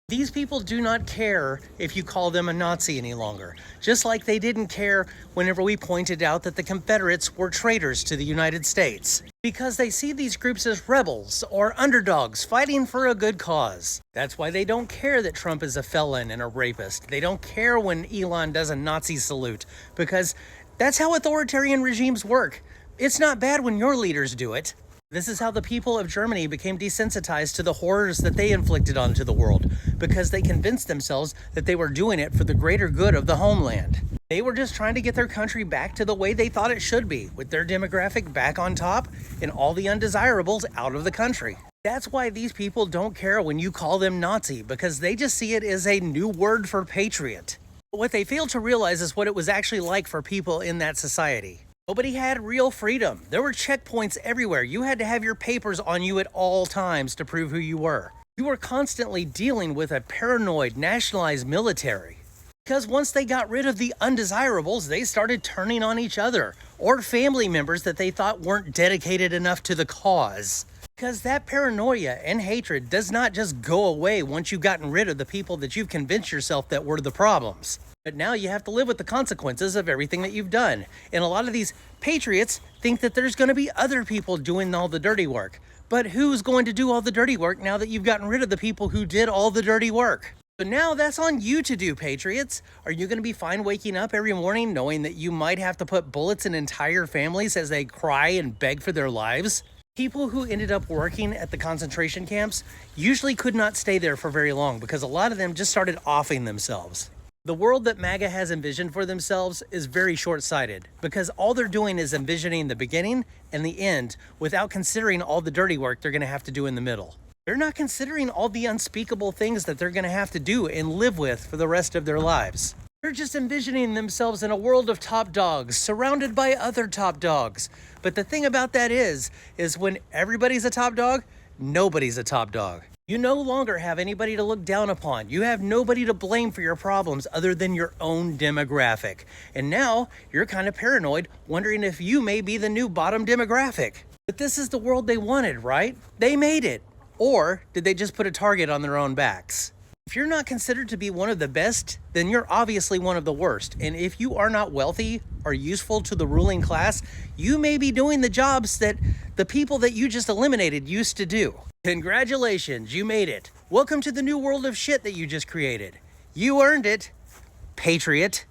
These people do not care if you call them a Nazi any longer, just like they didn't care whenever we pointed out that the Confederates were traitors to the United States, because they see these groups as rebels or underdogs fighting for a good cause. That's why they don't care that Trump is a felon and a rapist. They don't care when Elon does a Nazi salute, because that's how authoritarian regimes work. It's not bad when your leaders do it. This is how the people of Germany became desensitized to the horrors that they inflicted onto the world, because they convinced themselves that they were doing it for the greater good of the homeland. They were just trying to get their country back to the way they thought it should be, with their demographic back on top and all the undesirables out of the country. That's why these people don't care when you call them Nazi, because they just see it as a new word for patriot. But what they fail to realize is what it was actually like for people in that society. Nobody had real freedom. There were checkpoints everywhere. You had to have your papers on you at all times to prove who you were. You were constantly dealing with a paranoid, nationalized military. Because once they got rid of the undesirables, they started turning on each other or family members that they thought weren't dedicated enough to the cause. Because that paranoia and hatred does not just go away once you've gotten rid of the people that you've convinced yourself that were the problems. But now you have to live with the consequences of everything that you've done. And a lot of these patriots think that there's going to be other people doing all the dirty work. But who's going to do all the dirty work now that you've gotten rid of the people who did all the dirty work? So now that's on you to do, patriots. Are you going to be fine waking up every morning knowing that you might have to put bullets in entire families as they cry and beg for their lives? People who ended up working at the concentration camps usually could not stay there for very long because a lot of them just started offing themselves. The world that MAGA has envisioned for themselves is very short-sighted because all they're doing is envisioning the beginning and the end without considering all the dirty work they're going to have to do in the middle. They're not considering all the unspeakable things that they're going to have to do and live with for the rest of their lives. They're just envisioning themselves in a world of top dogs, surrounded by other top dogs. But the thing about that is when everybody's a top dog, nobody's a top dog. You no longer have anybody to look down upon. You have nobody to blame for your problems other than your own demographic. And now you're kind of paranoid, wondering if you may be the new bottom demographic. But this is the world they wanted, right? They made it. Or did they just put a target on their own backs? If you're not considered to be one of the best, then you're obviously one of the worst. And if you are not wealthy or useful to the ruling class, you may be doing the jobs that the people that you just eliminated used to do. Congratulations, you made it. Welcome to the new world of shit that you just created. You earned it, patriot.